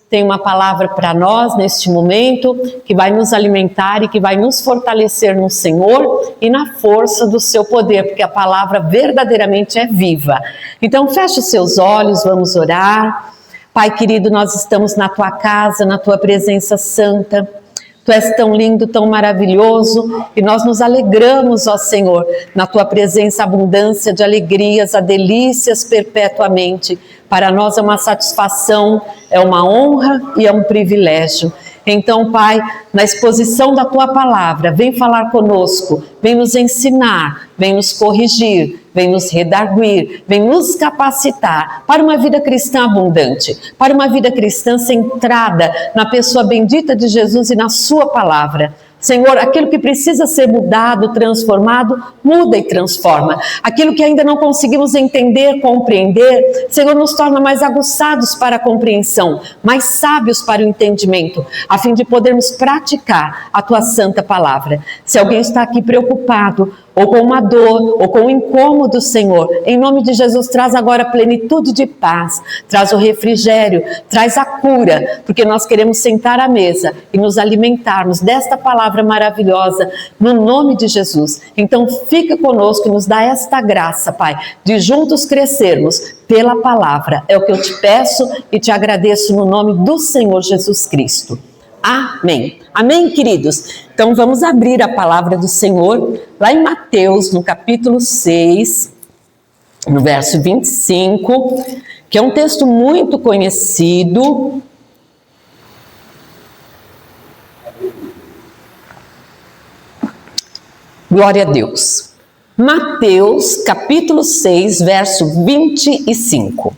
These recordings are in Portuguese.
tem uma palavra para nós neste momento, que vai nos alimentar e que vai nos fortalecer no Senhor e na força do seu poder, porque a palavra verdadeiramente é viva. Então feche os seus olhos, vamos orar. Pai querido, nós estamos na tua casa, na tua presença santa. Tu és tão lindo, tão maravilhoso, e nós nos alegramos, ó Senhor, na tua presença, abundância de alegrias, a delícias perpetuamente. Para nós é uma satisfação, é uma honra e é um privilégio. Então, Pai, na exposição da tua palavra, vem falar conosco, vem nos ensinar, vem nos corrigir, vem nos redarguir, vem nos capacitar para uma vida cristã abundante, para uma vida cristã centrada na pessoa bendita de Jesus e na sua palavra. Senhor, aquilo que precisa ser mudado, transformado, muda e transforma. Aquilo que ainda não conseguimos entender, compreender, Senhor, nos torna mais aguçados para a compreensão, mais sábios para o entendimento, a fim de podermos praticar a tua santa palavra. Se alguém está aqui preocupado, ou com uma dor, ou com um incômodo, Senhor, em nome de Jesus, traz agora a plenitude de paz, traz o refrigério, traz a cura, porque nós queremos sentar à mesa e nos alimentarmos desta palavra maravilhosa, no nome de Jesus. Então fica conosco e nos dá esta graça, Pai, de juntos crescermos pela palavra. É o que eu te peço e te agradeço no nome do Senhor Jesus Cristo. Amém. Amém, queridos? Então vamos abrir a palavra do Senhor lá em Mateus, no capítulo 6, no verso 25, que é um texto muito conhecido. Glória a Deus. Mateus, capítulo 6, verso 25.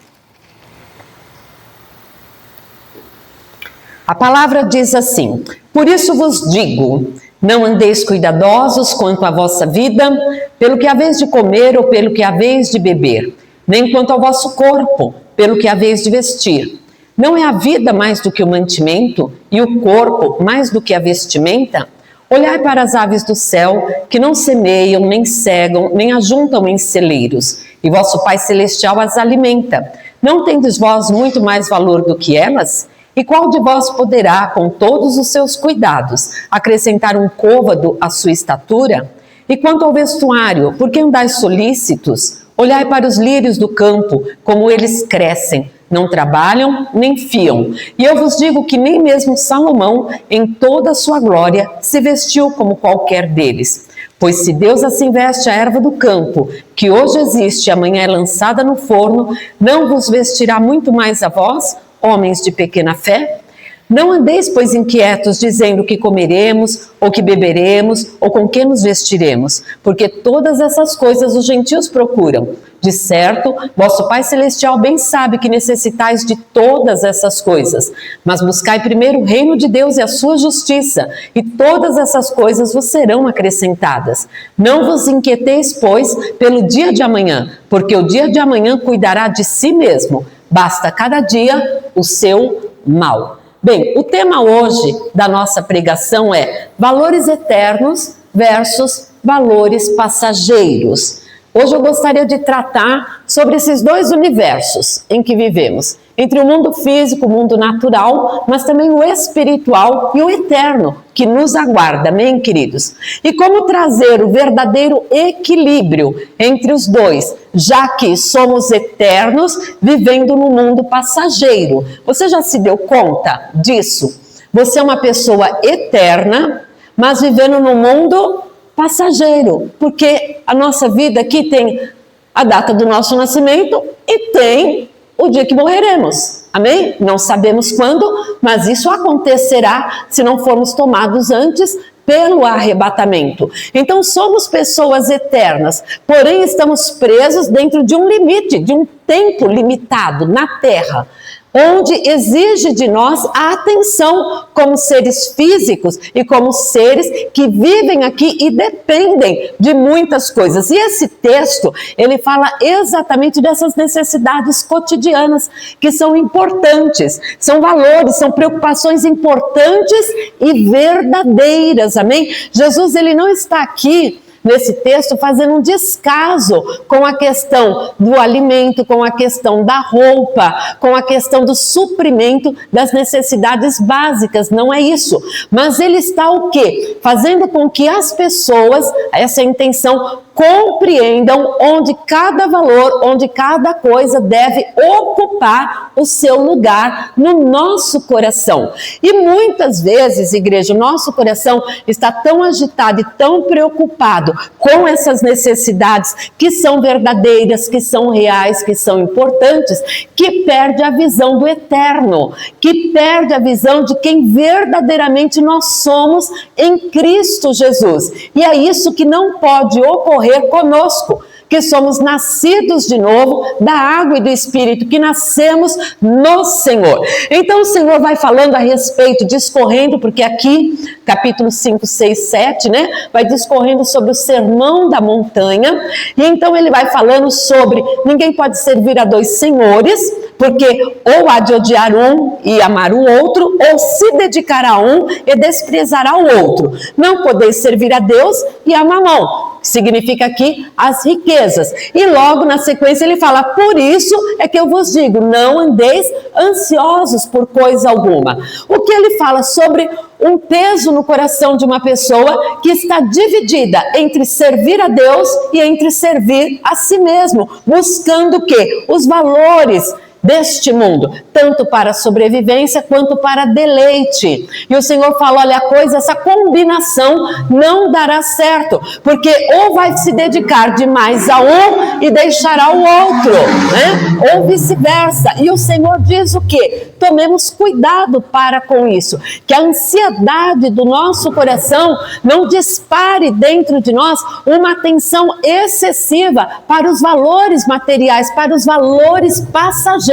A palavra diz assim: por isso vos digo, não andeis cuidadosos quanto à vossa vida, pelo que haveis de comer ou pelo que haveis de beber, nem quanto ao vosso corpo, pelo que haveis de vestir. Não é a vida mais do que o mantimento, e o corpo mais do que a vestimenta? Olhai para as aves do céu, que não semeiam, nem cegam, nem ajuntam em celeiros, e vosso Pai Celestial as alimenta. Não tendes vós muito mais valor do que elas? E qual de vós poderá, com todos os seus cuidados, acrescentar um côvado à sua estatura? E quanto ao vestuário, por que andais solícitos? Olhai para os lírios do campo, como eles crescem, não trabalham nem fiam. E eu vos digo que nem mesmo Salomão, em toda a sua glória, se vestiu como qualquer deles. Pois se Deus assim veste a erva do campo, que hoje existe e amanhã é lançada no forno, não vos vestirá muito mais a vós, homens de pequena fé? Não andeis, pois, inquietos, dizendo que comeremos, ou que beberemos, ou com que nos vestiremos, porque todas essas coisas os gentios procuram. De certo, vosso Pai Celestial bem sabe que necessitais de todas essas coisas, mas buscai primeiro o reino de Deus e a sua justiça, e todas essas coisas vos serão acrescentadas. Não vos inquieteis, pois, pelo dia de amanhã, porque o dia de amanhã cuidará de si mesmo. Basta cada dia o seu mal. Bem, o tema hoje da nossa pregação é valores eternos versus valores passageiros. Hoje eu gostaria de tratar sobre esses dois universos em que vivemos, entre o mundo físico, o mundo natural, mas também o espiritual e o eterno que nos aguarda, amém, queridos? E como trazer o verdadeiro equilíbrio entre os dois, já que somos eternos vivendo no mundo passageiro. Você já se deu conta disso? Você é uma pessoa eterna, mas vivendo no mundo passageiro, porque a nossa vida aqui tem a data do nosso nascimento e tem o dia que morreremos, amém? Não sabemos quando, mas isso acontecerá se não formos tomados antes pelo arrebatamento. Então somos pessoas eternas, porém estamos presos dentro de um limite, de um tempo limitado na Terra, onde exige de nós a atenção como seres físicos e como seres que vivem aqui e dependem de muitas coisas. E esse texto, ele fala exatamente dessas necessidades cotidianas que são importantes, são valores, são preocupações importantes e verdadeiras, amém? Jesus, ele não está aqui nesse texto fazendo um descaso com a questão do alimento, com a questão da roupa, com a questão do suprimento das necessidades básicas, não é isso. Mas ele está o quê? Fazendo com que as pessoas, essa é a intenção, compreendam onde cada valor, onde cada coisa deve ocupar o seu lugar no nosso coração. E muitas vezes, igreja, o nosso coração está tão agitado e tão preocupado com essas necessidades que são verdadeiras, que são reais, que são importantes, que perde a visão do eterno, que perde a visão de quem verdadeiramente nós somos em Cristo Jesus. E é isso que não pode ocorrer conosco, que somos nascidos de novo da água e do Espírito, que nascemos no Senhor. Então o Senhor vai falando a respeito, discorrendo, porque aqui, capítulo 5, 6, 7, né, vai discorrendo sobre o sermão da montanha, e então ele vai falando sobre, ninguém pode servir a dois senhores, porque ou há de odiar um e amar o outro, ou se dedicar a um e desprezar ao outro. Não podeis servir a Deus e a Mamon. Significa aqui as riquezas. E logo na sequência ele fala, por isso é que eu vos digo, não andeis ansiosos por coisa alguma. O que ele fala sobre um peso no coração de uma pessoa que está dividida entre servir a Deus e entre servir a si mesmo, buscando o quê? Os valores deste mundo, tanto para sobrevivência quanto para deleite. E o Senhor fala, olha, essa combinação não dará certo, porque ou vai se dedicar demais a um e deixará o outro, né? Ou vice-versa. E o Senhor diz o quê? Tomemos cuidado para com isso, que a ansiedade do nosso coração não dispare dentro de nós uma atenção excessiva para os valores materiais, para os valores passageiros.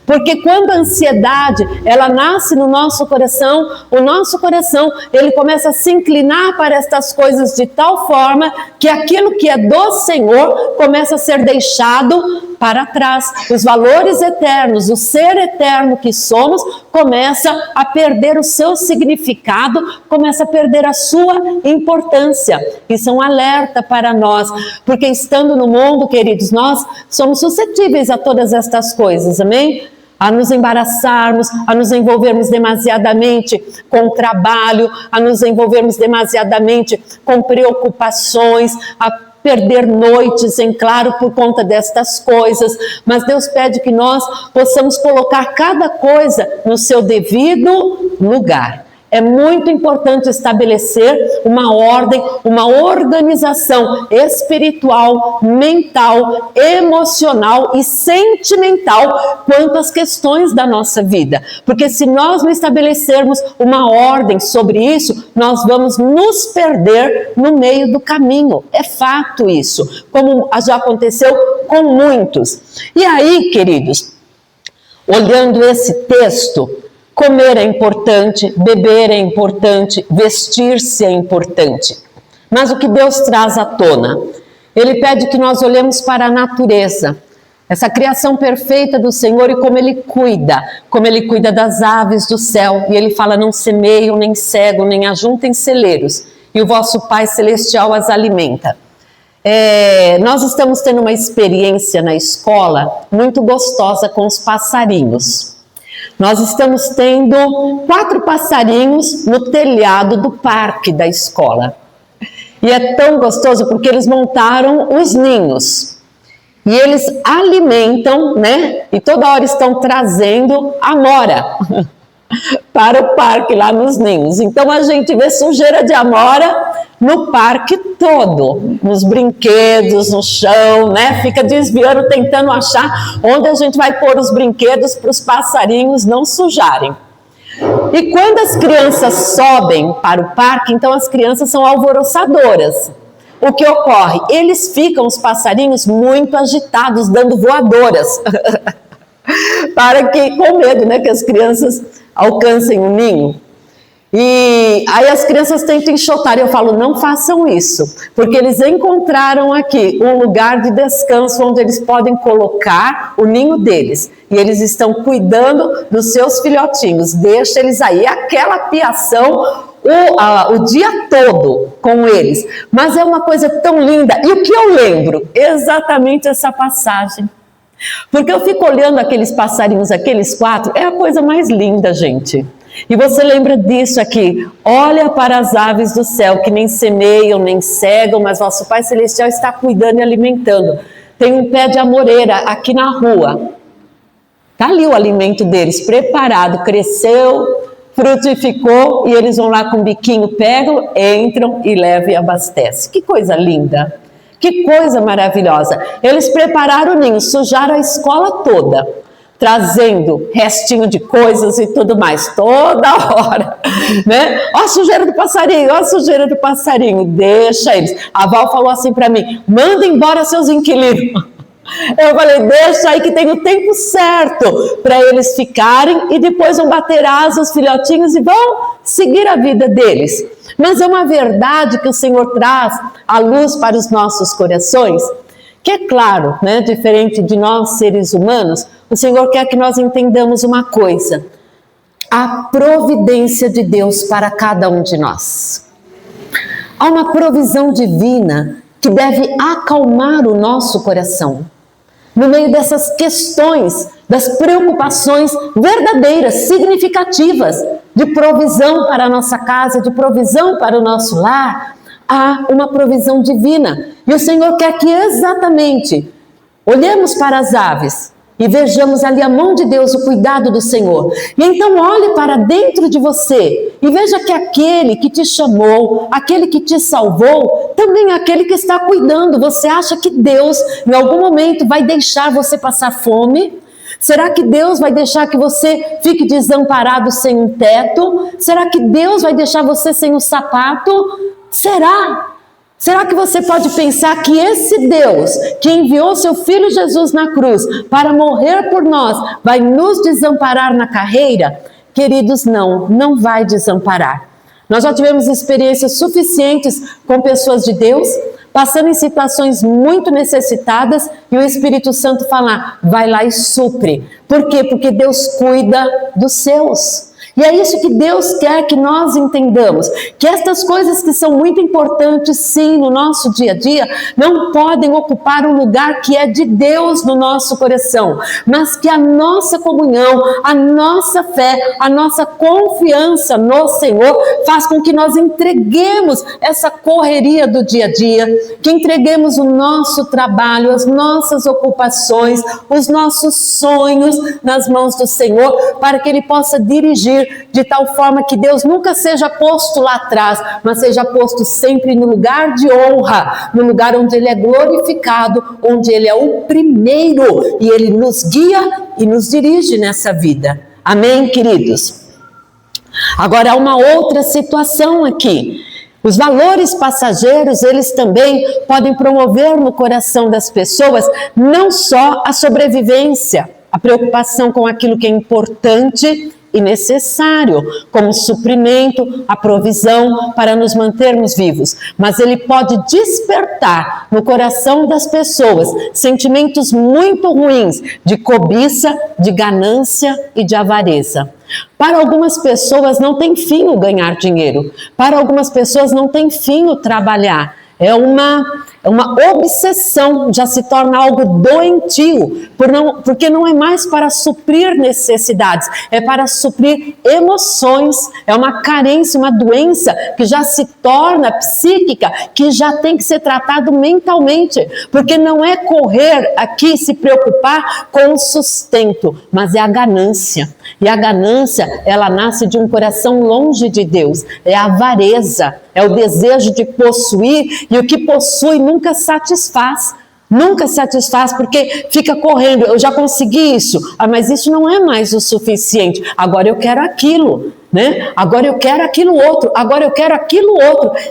Porque quando a ansiedade, ela nasce no nosso coração, o nosso coração, ele começa a se inclinar para estas coisas de tal forma que aquilo que é do Senhor começa a ser deixado para trás. Os valores eternos, o ser eterno que somos, começa a perder o seu significado, começa a perder a sua importância. Isso é um alerta para nós, porque estando no mundo, queridos, nós somos suscetíveis a todas estas coisas, amém? A nos embaraçarmos, a nos envolvermos demasiadamente com o trabalho, a nos envolvermos demasiadamente com preocupações, a perder noites, em claro, por conta destas coisas, mas Deus pede que nós possamos colocar cada coisa no seu devido lugar. É muito importante estabelecer uma ordem, uma organização espiritual, mental, emocional e sentimental quanto às questões da nossa vida. Porque se nós não estabelecermos uma ordem sobre isso, nós vamos nos perder no meio do caminho. É fato isso, como já aconteceu com muitos. E aí, queridos, olhando esse texto, comer é importante, beber é importante, vestir-se é importante. Mas o que Deus traz à tona? Ele pede que nós olhemos para a natureza, essa criação perfeita do Senhor e como Ele cuida das aves do céu. E Ele fala, não semeiam, nem cegam, nem ajuntem celeiros, e o vosso Pai Celestial as alimenta. Nós estamos tendo uma experiência na escola muito gostosa com os passarinhos. Nós estamos tendo 4 passarinhos no telhado do parque da escola. E é tão gostoso porque eles montaram os ninhos. E eles alimentam, né? E toda hora estão trazendo amora para o parque lá nos ninhos. Então a gente vê sujeira de amora no parque todo, nos brinquedos, no chão, né? Fica desviando, tentando achar onde a gente vai pôr os brinquedos para os passarinhos não sujarem. E quando as crianças sobem para o parque, então as crianças são alvoroçadoras. O que ocorre? Eles ficam, os passarinhos, muito agitados, dando voadoras, para que, com medo, né, que as crianças alcancem o ninho. E aí as crianças tentam enxotar, e eu falo, não façam isso, porque eles encontraram aqui um lugar de descanso onde eles podem colocar o ninho deles, e eles estão cuidando dos seus filhotinhos, deixa eles aí, aquela piação o dia todo com eles. Mas é uma coisa tão linda. E o que eu lembro? Exatamente essa passagem. Porque eu fico olhando aqueles passarinhos, aqueles 4, é a coisa mais linda, gente. E você lembra disso aqui? Olha para as aves do céu, que nem semeiam, nem cegam, mas vosso Pai Celestial está cuidando e alimentando. Tem um pé de amoreira aqui na rua. Está ali o alimento deles, preparado, cresceu, frutificou, e eles vão lá com o biquinho, pegam, entram e levam e abastecem. Que coisa linda! Que coisa maravilhosa! Eles prepararam o ninho, sujaram a escola toda, trazendo restinho de coisas e tudo mais, toda hora, né? Ó a sujeira do passarinho, ó a sujeira do passarinho, deixa eles. A Val falou assim para mim, manda embora seus inquilinos. Eu falei, deixa aí que tem o tempo certo para eles ficarem e depois vão bater asas, os filhotinhos, e vão seguir a vida deles. Mas é uma verdade que o Senhor traz à luz para os nossos corações, que é claro, né, diferente de nós seres humanos, o Senhor quer que nós entendamos uma coisa: a providência de Deus para cada um de nós. Há uma provisão divina que deve acalmar o nosso coração. No meio dessas questões, das preocupações verdadeiras, significativas, de provisão para a nossa casa, de provisão para o nosso lar, há uma provisão divina. E o Senhor quer que exatamente olhemos para as aves e vejamos ali a mão de Deus, o cuidado do Senhor. E então olhe para dentro de você e veja que aquele que te chamou, aquele que te salvou, também é aquele que está cuidando. Você acha que Deus em algum momento vai deixar você passar fome? Será que Deus vai deixar que você fique desamparado sem um teto? Será que Deus vai deixar você sem um sapato? Será? Será que você pode pensar que esse Deus que enviou seu Filho Jesus na cruz para morrer por nós vai nos desamparar na carreira? Queridos, não vai desamparar. Nós já tivemos experiências suficientes com pessoas de Deus, passando em situações muito necessitadas, e o Espírito Santo falar, vai lá e supre. Por quê? Porque Deus cuida dos seus. E é isso que Deus quer que nós entendamos, que estas coisas que são muito importantes, sim, no nosso dia a dia, não podem ocupar um lugar que é de Deus no nosso coração, mas que a nossa comunhão, a nossa fé, a nossa confiança no Senhor faz com que nós entreguemos essa correria do dia a dia, que entreguemos o nosso trabalho, as nossas ocupações, os nossos sonhos nas mãos do Senhor, para que Ele possa dirigir de tal forma que Deus nunca seja posto lá atrás, mas seja posto sempre no lugar de honra, no lugar onde Ele é glorificado, onde Ele é o primeiro, e Ele nos guia e nos dirige nessa vida. Amém, queridos? Agora há uma outra situação aqui. Os valores passageiros, eles também podem promover no coração das pessoas não só a sobrevivência, a preocupação com aquilo que é importante e necessário, como suprimento, a provisão para nos mantermos vivos, mas ele pode despertar no coração das pessoas sentimentos muito ruins de cobiça, de ganância e de avareza. Para algumas pessoas não tem fim o ganhar dinheiro, para algumas pessoas não tem fim o trabalhar. É uma obsessão, já se torna algo doentio, porque não é mais para suprir necessidades, é para suprir emoções, é uma carência, uma doença que já se torna psíquica, que já tem que ser tratado mentalmente, porque não é correr aqui se preocupar com o sustento, mas é a ganância. E a ganância, ela nasce de um coração longe de Deus, é a avareza, é o desejo de possuir, e o que possui nunca satisfaz, porque fica correndo, eu já consegui isso, mas isso não é mais o suficiente, agora eu quero aquilo, né? Agora eu quero aquilo outro,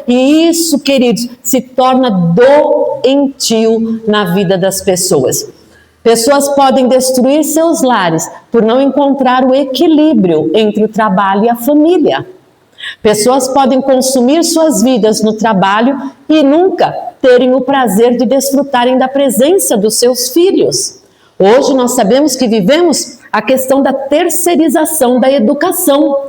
e isso, queridos, se torna doentio na vida das pessoas. Pessoas podem destruir seus lares por não encontrar o equilíbrio entre o trabalho e a família. Pessoas podem consumir suas vidas no trabalho e nunca terem o prazer de desfrutarem da presença dos seus filhos. Hoje nós sabemos que vivemos a questão da terceirização da educação.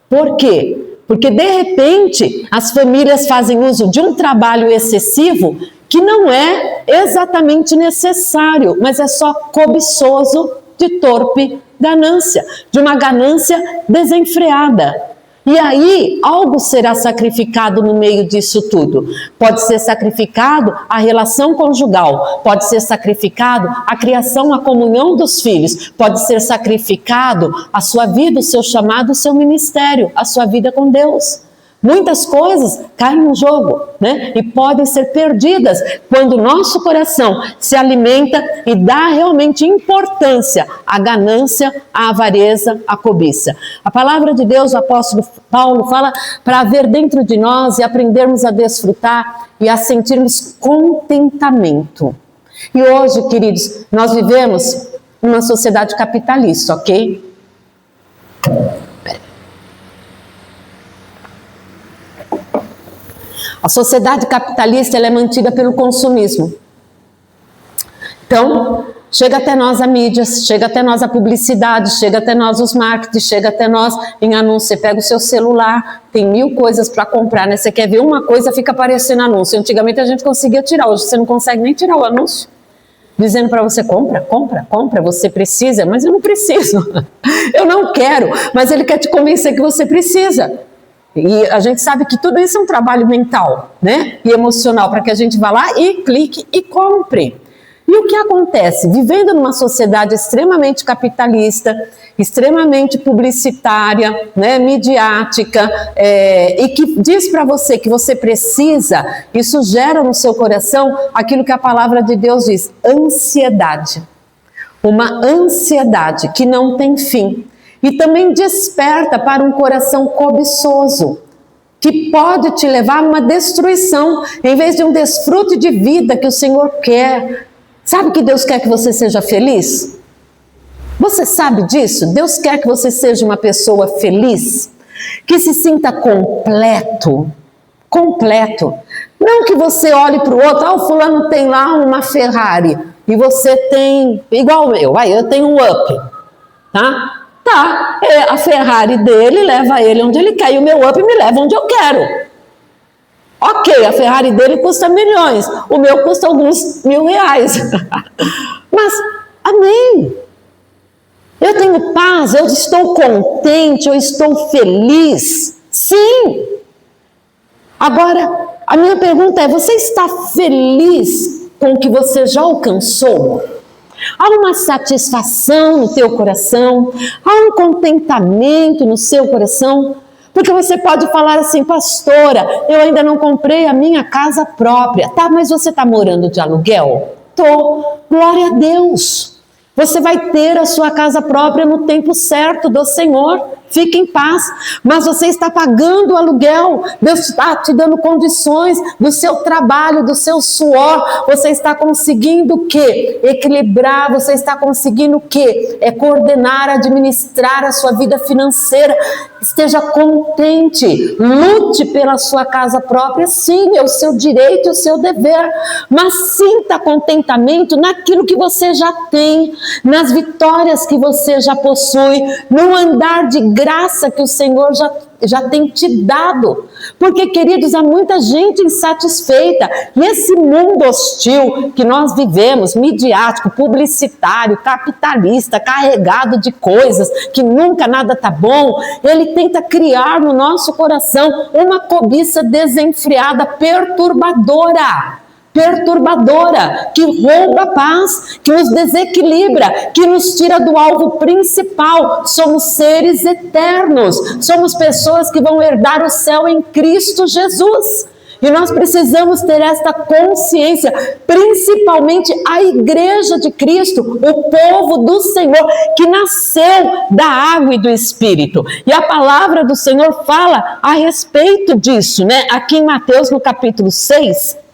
Por quê? Porque de repente as famílias fazem uso de um trabalho excessivo que não é exatamente necessário, mas é só cobiçoso de torpe ganância, de uma ganância desenfreada. E aí, algo será sacrificado no meio disso tudo. Pode ser sacrificado a relação conjugal, pode ser sacrificado a criação, a comunhão dos filhos, pode ser sacrificado a sua vida, o seu chamado, o seu ministério, a sua vida com Deus. Muitas coisas caem no jogo, né? E podem ser perdidas quando o nosso coração se alimenta e dá realmente importância à ganância, à avareza, à cobiça. A palavra de Deus, o apóstolo Paulo fala para haver dentro de nós e aprendermos a desfrutar e a sentirmos contentamento. E hoje, queridos, nós vivemos numa sociedade capitalista, ok? A sociedade capitalista ela é mantida pelo consumismo. Então, chega até nós a mídia, chega até nós a publicidade, chega até nós os marketing, chega até nós em anúncio. Você pega o seu celular, tem 1000 coisas para comprar, né? Você quer ver uma coisa, fica aparecendo anúncio. Antigamente a gente conseguia tirar, hoje você não consegue nem tirar o anúncio. Dizendo para você, compra, você precisa, mas eu não preciso. Eu não quero, mas ele quer te convencer que você precisa. E a gente sabe que tudo isso é um trabalho mental, né? E emocional, para que a gente vá lá e clique e compre. E o que acontece? Vivendo numa sociedade extremamente capitalista, extremamente publicitária, né, midiática, e que diz para você que você precisa, isso gera no seu coração aquilo que a palavra de Deus diz, ansiedade. Uma ansiedade que não tem fim. E também desperta para um coração cobiçoso, que pode te levar a uma destruição, em vez de um desfrute de vida que o Senhor quer. Sabe que Deus quer que você seja feliz? Você sabe disso? Deus quer que você seja uma pessoa feliz, que se sinta completo. Completo. Não que você olhe para o outro, o fulano tem lá uma Ferrari, e você tem, igual eu tenho um Up, tá? Tá, a Ferrari dele leva ele onde ele quer e o meu Up me leva onde eu quero. Ok, a Ferrari dele custa milhões, o meu custa alguns R$1000. Mas, amém. Eu tenho paz, eu estou contente, eu estou feliz. Sim. Agora, a minha pergunta é, você está feliz com o que você já alcançou? Há uma satisfação no teu coração, há um contentamento no seu coração, porque você pode falar assim, pastora, eu ainda não comprei a minha casa própria. Tá, mas você está morando de aluguel? Tô, glória a Deus. Você vai ter a sua casa própria no tempo certo do Senhor. Fique em paz, mas você está pagando o aluguel, Deus está te dando condições do seu trabalho, do seu suor, você está conseguindo o quê? Equilibrar, você está conseguindo o quê? Coordenar, administrar a sua vida financeira, esteja contente, lute pela sua casa própria, sim, é o seu direito, é o seu dever, mas sinta contentamento naquilo que você já tem, nas vitórias que você já possui, no andar de graça que o Senhor já tem te dado. Porque, queridos, há muita gente insatisfeita. E esse mundo hostil que nós vivemos, midiático, publicitário, capitalista, carregado de coisas, que nunca nada está bom, ele tenta criar no nosso coração uma cobiça desenfreada, perturbadora, que rouba a paz, que nos desequilibra, que nos tira do alvo principal. Somos seres eternos, somos pessoas que vão herdar o céu em Cristo Jesus. E nós precisamos ter esta consciência, principalmente a igreja de Cristo, o povo do Senhor, que nasceu da água e do Espírito. E a palavra do Senhor fala a respeito disso, né? Aqui em Mateus, no capítulo 6,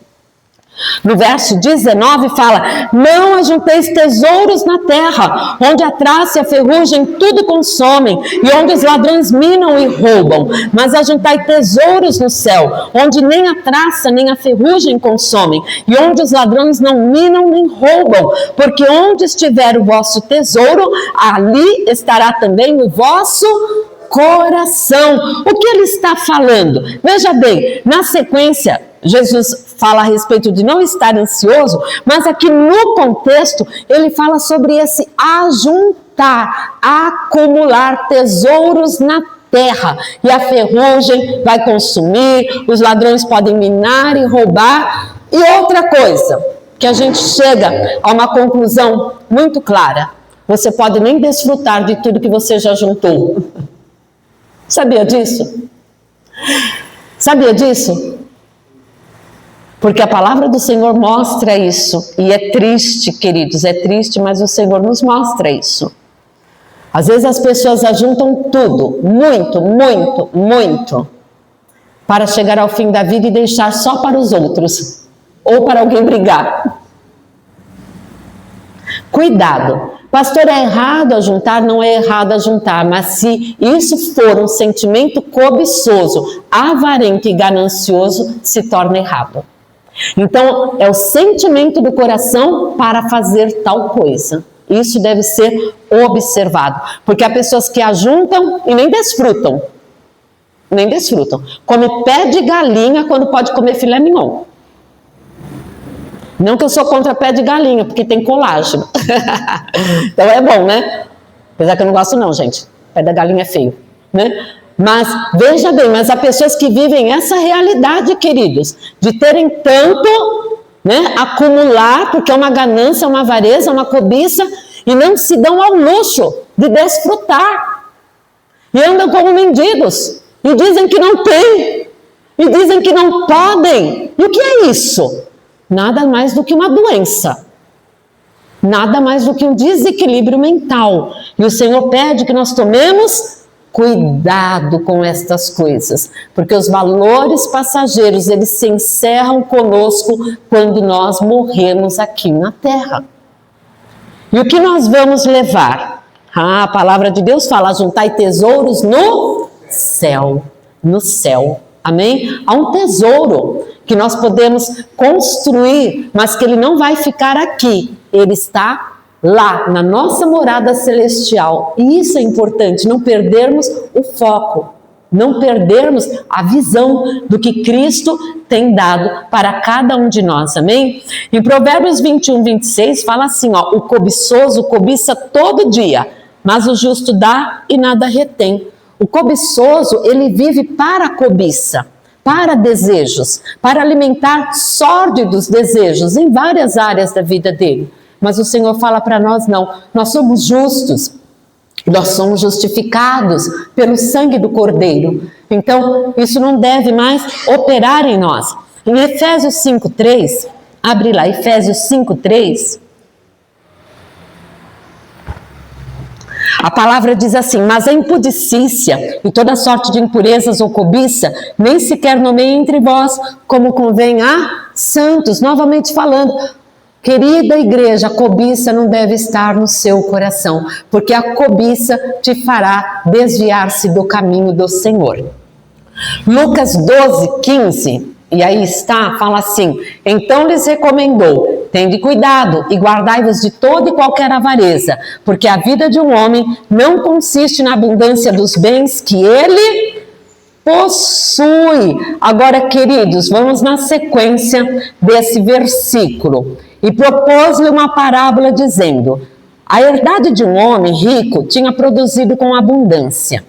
no verso 19 fala, não ajunteis tesouros na terra, onde a traça e a ferrugem tudo consomem, e onde os ladrões minam e roubam, mas ajuntai tesouros no céu, onde nem a traça nem a ferrugem consomem, e onde os ladrões não minam nem roubam, porque onde estiver o vosso tesouro, ali estará também o vosso coração. O que ele está falando? Veja bem, na sequência, Jesus fala a respeito de não estar ansioso, mas aqui no contexto, ele fala sobre esse ajuntar, acumular tesouros na terra, e a ferrugem vai consumir, os ladrões podem minar e roubar. E outra coisa, que a gente chega a uma conclusão muito clara: você pode nem desfrutar de tudo que você já juntou. Sabia disso? Sabia disso? Porque a palavra do Senhor mostra isso, e é triste, queridos, é triste, mas o Senhor nos mostra isso. Às vezes as pessoas ajuntam tudo, muito, muito, muito, para chegar ao fim da vida e deixar só para os outros, ou para alguém brigar. Cuidado, pastor, é errado ajuntar? Não é errado ajuntar, mas se isso for um sentimento cobiçoso, avarento e ganancioso, se torna errado. Então, é o sentimento do coração para fazer tal coisa. Isso deve ser observado, porque há pessoas que ajuntam e nem desfrutam. Nem desfrutam. Come pé de galinha quando pode comer filé mignon. Não que eu sou contra pé de galinha, porque tem colágeno. Então é bom, né? Apesar que eu não gosto não, gente. Pé da galinha é feio, né? Mas, veja bem, mas há pessoas que vivem essa realidade, queridos, de terem tanto, né, acumular, porque é uma ganância, uma avareza, uma cobiça, e não se dão ao luxo de desfrutar. E andam como mendigos, e dizem que não têm, e dizem que não podem. E o que é isso? Nada mais do que uma doença. Nada mais do que um desequilíbrio mental. E o Senhor pede que nós tomemos cuidado com estas coisas, porque os valores passageiros, eles se encerram conosco quando nós morremos aqui na terra. E o que nós vamos levar? A palavra de Deus fala: juntai tesouros no céu. No céu. Amém? Há um tesouro que nós podemos construir, mas que ele não vai ficar aqui. Ele está lá, na nossa morada celestial. E isso é importante, não perdermos o foco, não perdermos a visão do que Cristo tem dado para cada um de nós, amém? Em Provérbios 21, 26, fala assim, ó: o cobiçoso cobiça todo dia, mas o justo dá e nada retém. O cobiçoso, ele vive para a cobiça, para desejos, para alimentar sórdidos desejos em várias áreas da vida dele. Mas o Senhor fala para nós: não, nós somos justos, nós somos justificados pelo sangue do Cordeiro. Então, isso não deve mais operar em nós. Em Efésios 5:3, abre lá, Efésios 5:3, a palavra diz assim: mas a impudicícia e toda sorte de impurezas ou cobiça, nem sequer nomeie entre vós, como convém a santos. Novamente falando, querida igreja, a cobiça não deve estar no seu coração, porque a cobiça te fará desviar-se do caminho do Senhor. Lucas 12:15, e aí está, fala assim: então lhes recomendou: tende cuidado e guardai-vos de toda e qualquer avareza, porque a vida de um homem não consiste na abundância dos bens que ele possui. Agora, queridos, vamos na sequência desse versículo. E propôs-lhe uma parábola dizendo: a herdade de um homem rico tinha produzido com abundância.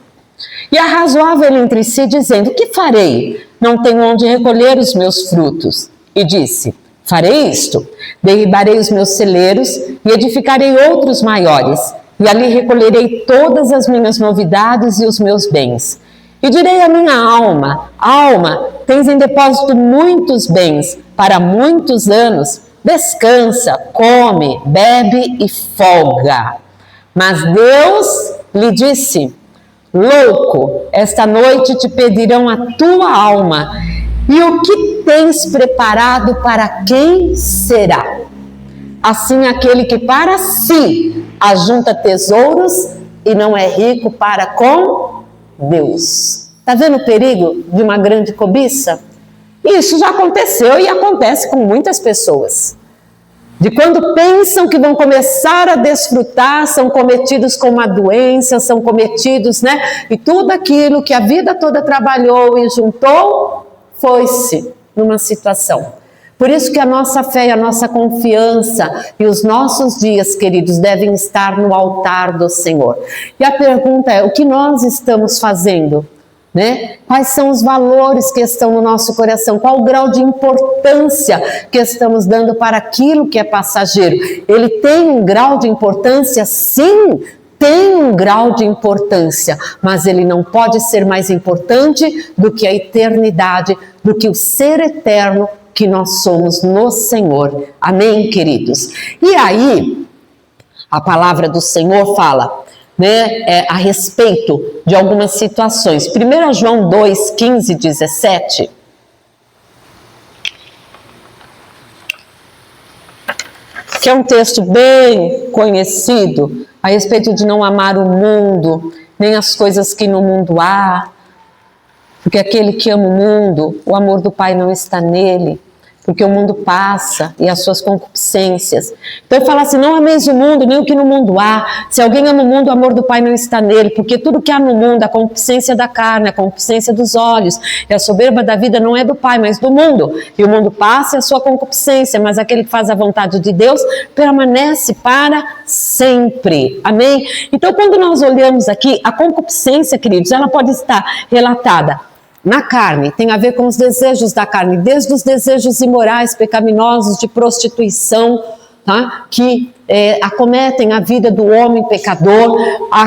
E arrazoava ele entre si, dizendo: que farei? Não tenho onde recolher os meus frutos. E disse: farei isto: derribarei os meus celeiros e edificarei outros maiores, e ali recolherei todas as minhas novidades e os meus bens. E direi à minha alma: alma, tens em depósito muitos bens para muitos anos. Descansa, come, bebe e folga. Mas Deus lhe disse: louco, esta noite te pedirão a tua alma, e o que tens preparado para quem será? Assim aquele que para si ajunta tesouros e não é rico para com Deus. Está vendo o perigo de uma grande cobiça? Isso já aconteceu e acontece com muitas pessoas. de quando pensam que vão começar a desfrutar, são cometidos com uma doença, são cometidos, né? E tudo aquilo que a vida toda trabalhou e juntou, foi-se numa situação. Por isso que a nossa fé e a nossa confiança e os nossos dias, queridos, devem estar no altar do Senhor. E a pergunta é, o que nós estamos fazendo? Né? Quais são os valores que estão no nosso coração? Qual o grau de importância que estamos dando para aquilo que é passageiro? Ele tem um grau de importância? Sim, tem um grau de importância, mas ele não pode ser mais importante do que a eternidade, do que o ser eterno que nós somos no Senhor. Amém, queridos? E aí, a palavra do Senhor fala, né, a respeito de algumas situações. 1 João 2, 15, 17. Que é um texto bem conhecido a respeito de não amar o mundo, nem as coisas que no mundo há, porque aquele que ama o mundo, o amor do Pai não está nele. Porque o mundo passa e as suas concupiscências. Então ele fala assim, não ameis o mundo, nem o que no mundo há. Se alguém ama o mundo, o amor do Pai não está nele. Porque tudo que há no mundo, a concupiscência da carne, a concupiscência dos olhos e a soberba da vida não é do Pai, mas do mundo. E o mundo passa e a sua concupiscência, mas aquele que faz a vontade de Deus permanece para sempre. Amém? Então quando nós olhamos aqui, a concupiscência, queridos, ela pode estar relatada na carne, tem a ver com os desejos da carne, desde os desejos imorais, pecaminosos, de prostituição, tá? Que acometem a vida do homem pecador, a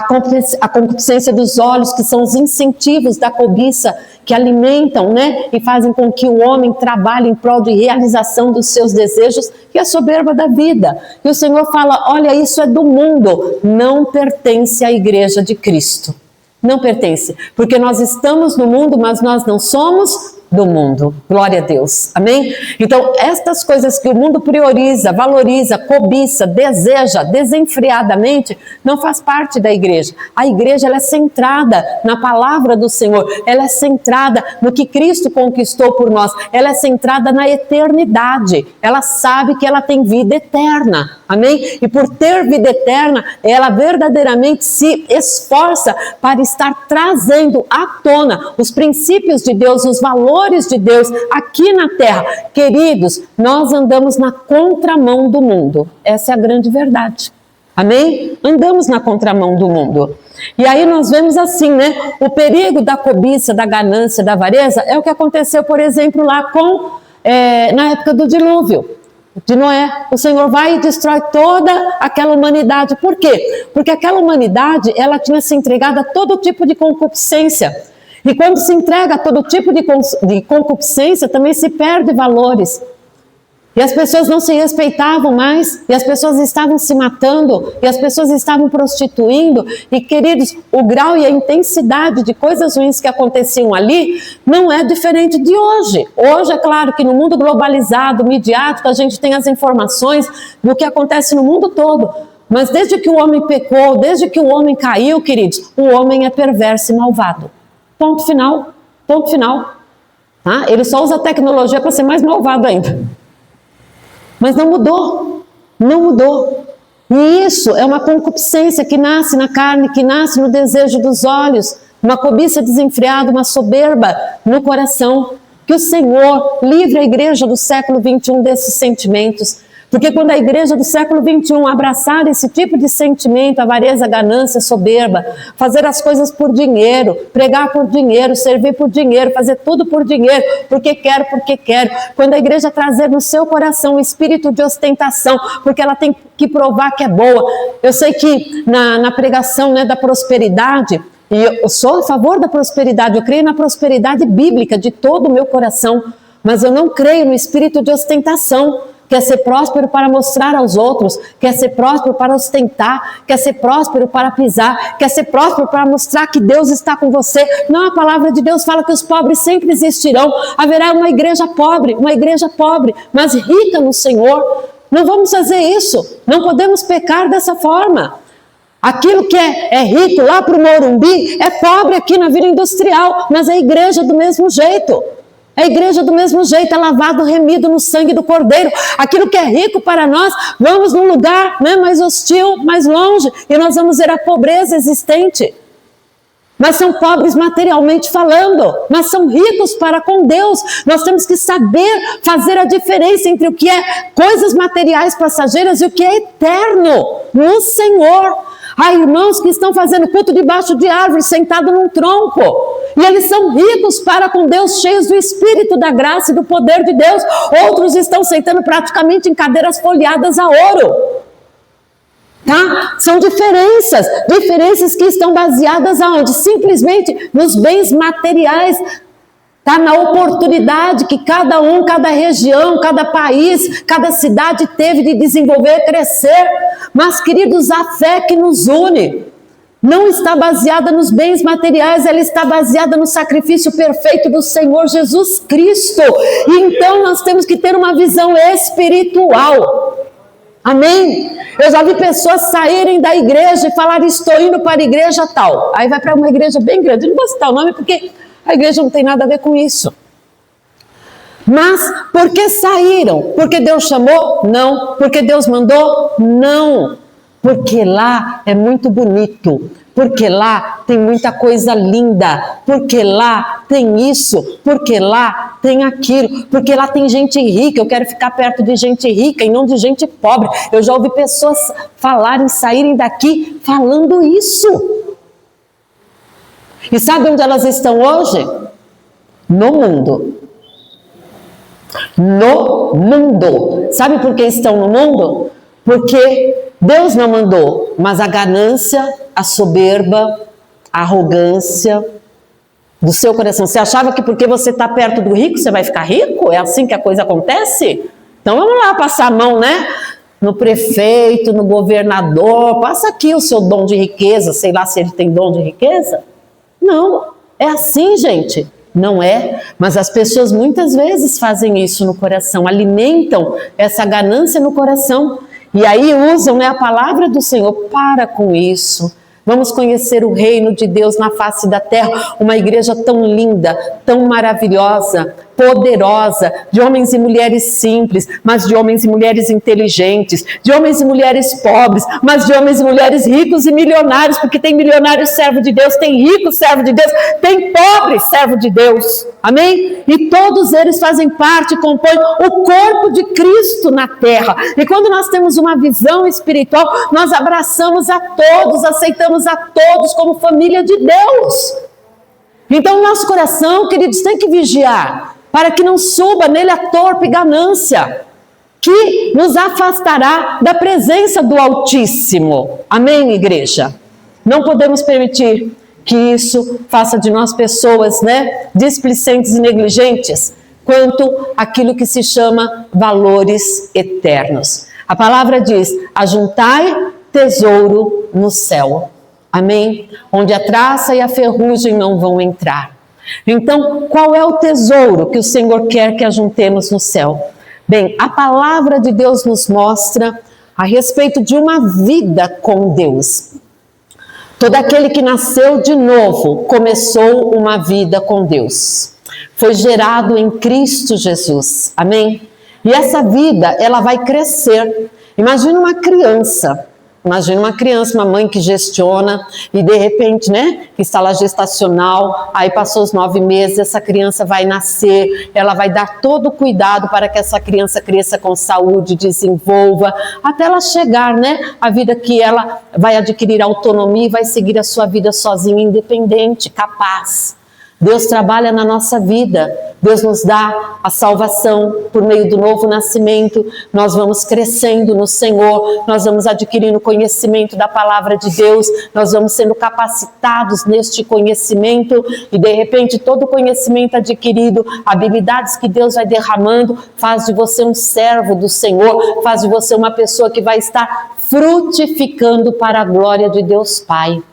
concupiscência dos olhos, que são os incentivos da cobiça, que alimentam, né? E fazem com que o homem trabalhe em prol de realização dos seus desejos, e a soberba da vida. E o Senhor fala, olha, isso é do mundo, não pertence à igreja de Cristo. Não pertence, porque nós estamos no mundo, mas nós não somos do mundo. Glória a Deus. Amém? Então, estas coisas que o mundo prioriza, valoriza, cobiça, deseja desenfreadamente, não faz parte da igreja. A igreja, ela é centrada na palavra do Senhor, ela é centrada no que Cristo conquistou por nós, ela é centrada na eternidade. Ela sabe que ela tem vida eterna. Amém? E por ter vida eterna, ela verdadeiramente se esforça para estar trazendo à tona os princípios de Deus, os valores de Deus aqui na terra. Queridos, nós andamos na contramão do mundo. Essa é a grande verdade. Amém? Andamos na contramão do mundo. E aí nós vemos assim, né? O perigo da cobiça, da ganância, da avareza é o que aconteceu, por exemplo, lá na época do dilúvio de Noé. O Senhor vai e destrói toda aquela humanidade. Por quê? Porque aquela humanidade, ela tinha se entregado a todo tipo de concupiscência. E quando se entrega a todo tipo de concupiscência, também se perde valores. E as pessoas não se respeitavam mais, e as pessoas estavam se matando, e as pessoas estavam prostituindo. E, queridos, o grau e a intensidade de coisas ruins que aconteciam ali não é diferente de hoje. Hoje, é claro que no mundo globalizado, midiático, a gente tem as informações do que acontece no mundo todo. Mas desde que o homem pecou, desde que o homem caiu, queridos, o homem é perverso e malvado. Ponto final. Ponto final. Tá? Ele só usa a tecnologia para ser mais malvado ainda. Mas não mudou, não mudou. E isso é uma concupiscência que nasce na carne, que nasce no desejo dos olhos, uma cobiça desenfreada, uma soberba no coração. Que o Senhor livre a igreja do século XXI desses sentimentos. Porque quando a igreja do século XXI abraçar esse tipo de sentimento, avareza, ganância, soberba, fazer as coisas por dinheiro, pregar por dinheiro, servir por dinheiro, fazer tudo por dinheiro, porque quer. Quando a igreja trazer no seu coração o espírito de ostentação, porque ela tem que provar que é boa. Eu sei que na pregação, né, da prosperidade, e eu sou a favor da prosperidade, eu creio na prosperidade bíblica de todo o meu coração, mas eu não creio no espírito de ostentação. Quer ser próspero para mostrar aos outros, quer ser próspero para ostentar, quer ser próspero para pisar, quer ser próspero para mostrar que Deus está com você. Não, a palavra de Deus fala que os pobres sempre existirão. Haverá uma igreja pobre, mas rica no Senhor. Não vamos fazer isso, não podemos pecar dessa forma. Aquilo que é rico lá para o Morumbi é pobre aqui na Vila Industrial, mas é igreja do mesmo jeito. A igreja do mesmo jeito, é lavado, remido no sangue do Cordeiro. Aquilo que é rico para nós, vamos num lugar, né, mais hostil, mais longe, e nós vamos ver a pobreza existente. Mas são pobres materialmente falando, mas são ricos para com Deus. Nós temos que saber fazer a diferença entre o que é coisas materiais passageiras e o que é eterno no Senhor. Há irmãos que estão fazendo culto debaixo de árvore, sentado num tronco, e eles são ricos para com Deus, cheios do Espírito, da graça e do poder de Deus. Outros estão sentando praticamente em cadeiras folheadas a ouro. Tá? São diferenças que estão baseadas aonde? Simplesmente nos bens materiais, tá? Na oportunidade que cada um, cada região, cada país, cada cidade teve de desenvolver, crescer. Mas, queridos, a fé que nos une não está baseada nos bens materiais, ela está baseada no sacrifício perfeito do Senhor Jesus Cristo. E então nós temos que ter uma visão espiritual. Amém? Eu já vi pessoas saírem da igreja e falarem, estou indo para a igreja tal. Aí vai para uma igreja bem grande, eu não vou citar o nome porque a igreja não tem nada a ver com isso. Mas, por que saíram? Porque Deus chamou? Não. Porque Deus mandou? Não. Porque lá é muito bonito. Porque lá tem muita coisa linda, porque lá tem isso, porque lá tem aquilo, porque lá tem gente rica, eu quero ficar perto de gente rica e não de gente pobre. Eu já ouvi pessoas falarem, saírem daqui falando isso. E sabe onde elas estão hoje? No mundo. No mundo. Sabe por que estão no mundo? Porque Deus não mandou, mas a ganância, a soberba, a arrogância do seu coração. Você achava que porque você está perto do rico, você vai ficar rico? É assim que a coisa acontece? Então vamos lá passar a mão, né? No prefeito, no governador, passa aqui o seu dom de riqueza, sei lá se ele tem dom de riqueza. Não, é assim, gente. Não é, mas as pessoas muitas vezes fazem isso no coração, alimentam essa ganância no coração. E aí usam, né, a palavra do Senhor. Para com isso. Vamos conhecer o reino de Deus na face da terra. Uma igreja tão linda, tão maravilhosa, poderosa, de homens e mulheres simples, mas de homens e mulheres inteligentes, de homens e mulheres pobres, mas de homens e mulheres ricos e milionários, porque tem milionário servo de Deus, tem rico servo de Deus, tem pobre servo de Deus, amém? E todos eles fazem parte, compõem o corpo de Cristo na terra. E quando nós temos uma visão espiritual, nós abraçamos a todos, aceitamos a todos como família de Deus. Então o nosso coração, queridos, tem que vigiar, para que não suba nele a torpe ganância, que nos afastará da presença do Altíssimo. Amém, igreja? Não podemos permitir que isso faça de nós pessoas, né, displicentes e negligentes, quanto àquilo que se chama valores eternos. A palavra diz, ajuntai tesouro no céu. Amém? Onde a traça e a ferrugem não vão entrar. Então, qual é o tesouro que o Senhor quer que ajuntemos no céu? Bem, a palavra de Deus nos mostra a respeito de uma vida com Deus. Todo aquele que nasceu de novo começou uma vida com Deus. Foi gerado em Cristo Jesus. Amém? E essa vida, ela vai crescer. Imagina uma criança. Imagina uma criança, uma mãe que gestiona e de repente, né, que está lá gestacional, aí passou os 9 meses, essa criança vai nascer, ela vai dar todo o cuidado para que essa criança cresça com saúde, desenvolva, até ela chegar, né, a vida que ela vai adquirir autonomia e vai seguir a sua vida sozinha, independente, capaz. Deus trabalha na nossa vida, Deus nos dá a salvação por meio do novo nascimento, nós vamos crescendo no Senhor, nós vamos adquirindo conhecimento da palavra de Deus, nós vamos sendo capacitados neste conhecimento e de repente todo o conhecimento adquirido, habilidades que Deus vai derramando, faz de você um servo do Senhor, faz de você uma pessoa que vai estar frutificando para a glória de Deus Pai.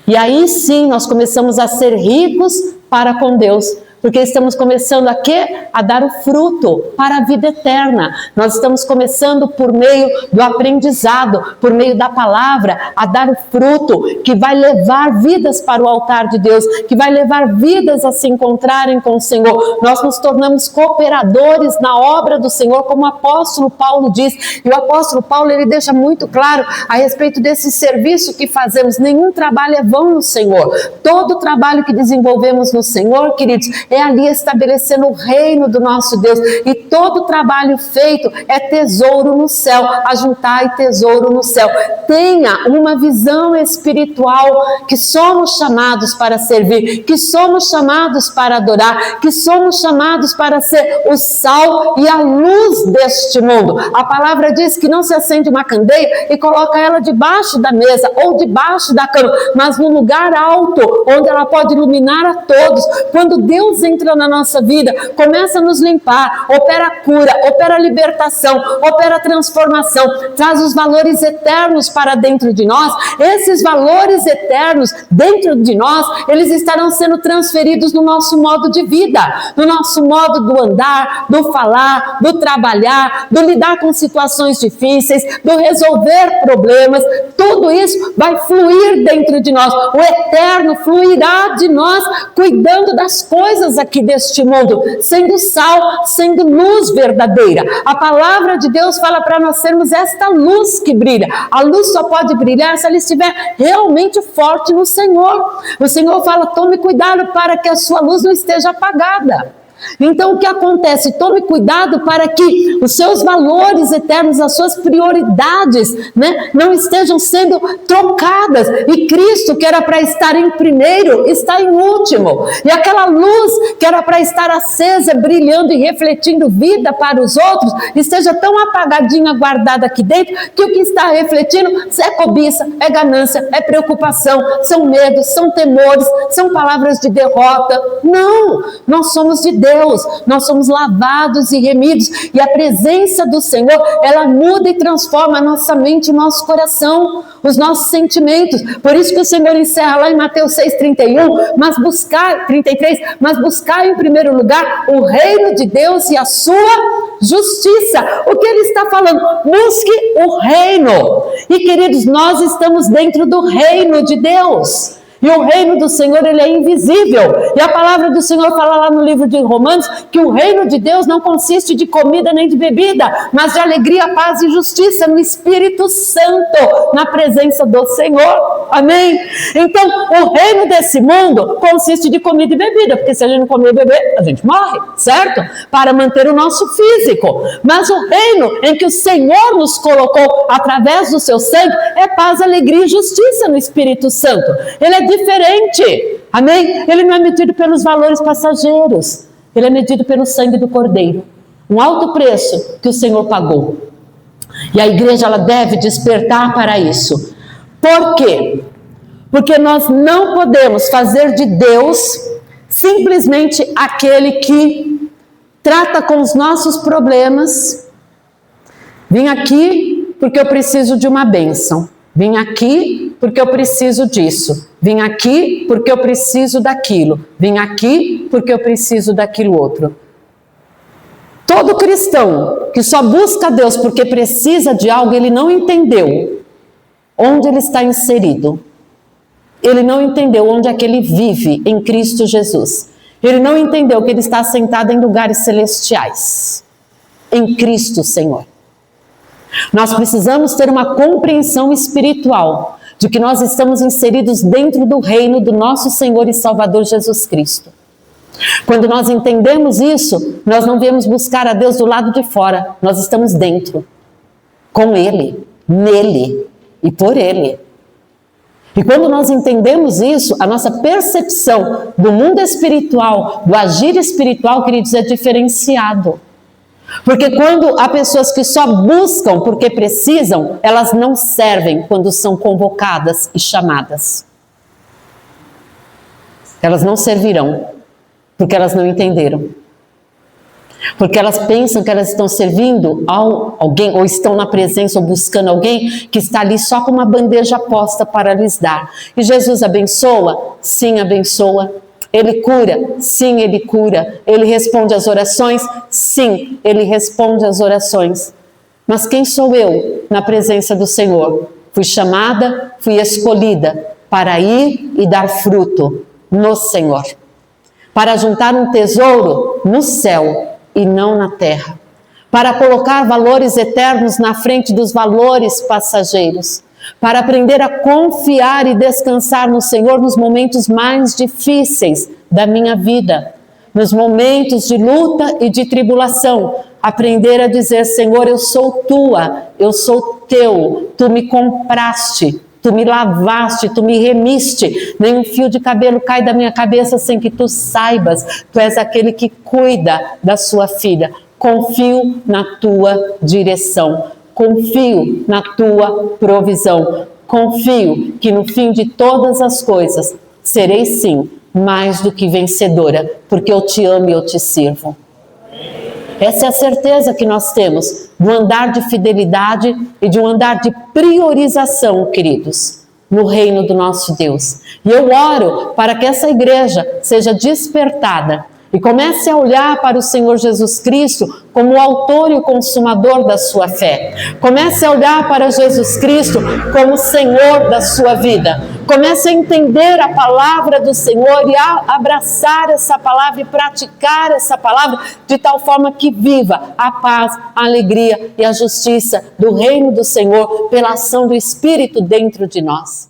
E aí sim nós começamos a ser ricos para com Deus, Porque estamos começando a quê? A dar o fruto para a vida eterna. Nós estamos começando por meio do aprendizado, por meio da palavra, a dar o fruto que vai levar vidas para o altar de Deus, que vai levar vidas a se encontrarem com o Senhor. Nós nos tornamos cooperadores na obra do Senhor, como o apóstolo Paulo diz. E o apóstolo Paulo, ele deixa muito claro a respeito desse serviço que fazemos. Nenhum trabalho é vão no Senhor. Todo trabalho que desenvolvemos no Senhor, queridos, é ali estabelecendo o reino do nosso Deus. E todo trabalho feito é tesouro no céu. Ajuntai tesouro no céu. Tenha uma visão espiritual que somos chamados para servir, que somos chamados para adorar, que somos chamados para ser o sal e a luz deste mundo. A palavra diz que não se acende uma candeia e coloca ela debaixo da mesa ou debaixo da cama, mas no lugar alto, onde ela pode iluminar a todos. Quando Deus entra na nossa vida, começa a nos limpar, opera cura, opera libertação, opera transformação, traz os valores eternos para dentro de nós. Esses valores eternos dentro de nós, eles estarão sendo transferidos no nosso modo de vida, no nosso modo do andar, do falar, do trabalhar, do lidar com situações difíceis, do resolver problemas. Tudo isso vai fluir dentro de nós. O eterno fluirá de nós, cuidando das coisas aqui deste mundo, sendo sal, sendo luz verdadeira. A palavra de Deus fala para nós sermos esta luz que brilha. A luz só pode brilhar se ela estiver realmente forte no Senhor. O Senhor fala: tome cuidado para que a sua luz não esteja apagada. Então o que acontece? Tome cuidado para que os seus valores eternos, as suas prioridades, não estejam sendo trocadas, e Cristo, que era para estar em primeiro, está em último, e aquela luz que era para estar acesa, brilhando e refletindo vida para os outros, esteja tão apagadinha, guardada aqui dentro, que o que está refletindo é cobiça, é ganância, é preocupação, são medos, são temores, são palavras de derrota. Não, nós somos de Deus, nós somos lavados e remidos, e a presença do Senhor, ela muda e transforma a nossa mente, o nosso coração, os nossos sentimentos. Por isso que o Senhor encerra lá em Mateus 6,33, mas buscar em primeiro lugar o reino de Deus e a sua justiça. O que ele está falando? Busque o reino. E queridos, nós estamos dentro do reino de Deus. E o reino do Senhor, ele é invisível. E a palavra do Senhor fala lá no livro de Romanos que o reino de Deus não consiste de comida nem de bebida, mas de alegria, paz e justiça no Espírito Santo, na presença do Senhor. Amém? Então, o reino desse mundo consiste de comida e bebida, porque se a gente não comer e beber, a gente morre, certo? Para manter o nosso físico. Mas o reino em que o Senhor nos colocou através do seu sangue é paz, alegria e justiça no Espírito Santo. Ele é diferente, amém? Ele não é medido pelos valores passageiros, ele é medido pelo sangue do Cordeiro, um alto preço que o Senhor pagou. E a igreja, ela deve despertar para isso. Por quê? Porque nós não podemos fazer de Deus simplesmente aquele que trata com os nossos problemas. Vim aqui porque eu preciso de uma bênção. Vim aqui porque eu preciso disso. Vim aqui porque eu preciso daquilo. Vim aqui porque eu preciso daquilo outro. Todo cristão que só busca Deus porque precisa de algo, ele não entendeu onde ele está inserido. Ele não entendeu onde é que ele vive em Cristo Jesus. Ele não entendeu que ele está sentado em lugares celestiais, em Cristo Senhor. Nós precisamos ter uma compreensão espiritual de que nós estamos inseridos dentro do reino do nosso Senhor e Salvador Jesus Cristo. Quando nós entendemos isso, nós não viemos buscar a Deus do lado de fora, nós estamos dentro, com Ele, nele e por Ele. E quando nós entendemos isso, a nossa percepção do mundo espiritual, do agir espiritual, queridos, é diferenciado. Porque quando há pessoas que só buscam porque precisam, elas não servem quando são convocadas e chamadas. Elas não servirão, porque elas não entenderam. Porque elas pensam que elas estão servindo a alguém, ou estão na presença, ou buscando alguém que está ali só com uma bandeja posta para lhes dar. E Jesus abençoa? Sim, abençoa. Ele cura? Sim, Ele cura. Ele responde às orações? Sim, Ele responde às orações. Mas quem sou eu na presença do Senhor? Fui chamada, fui escolhida para ir e dar fruto no Senhor. Para juntar um tesouro no céu e não na terra. Para colocar valores eternos na frente dos valores passageiros. Para aprender a confiar e descansar no Senhor nos momentos mais difíceis da minha vida. Nos momentos de luta e de tribulação. Aprender a dizer, Senhor, eu sou tua, eu sou teu, tu me compraste, tu me lavaste, tu me remiste, nenhum fio de cabelo cai da minha cabeça sem que tu saibas, tu és aquele que cuida da sua filha, confio na tua direção, confio na tua provisão, confio que no fim de todas as coisas serei sim mais do que vencedora, porque eu te amo e eu te sirvo. Essa é a certeza que nós temos do andar de fidelidade e de um andar de priorização, queridos, no reino do nosso Deus. E eu oro para que essa igreja seja despertada e comece a olhar para o Senhor Jesus Cristo como o autor e o consumador da sua fé. Comece a olhar para Jesus Cristo como o Senhor da sua vida. Comece a entender a palavra do Senhor e a abraçar essa palavra e praticar essa palavra de tal forma que viva a paz, a alegria e a justiça do reino do Senhor pela ação do Espírito dentro de nós.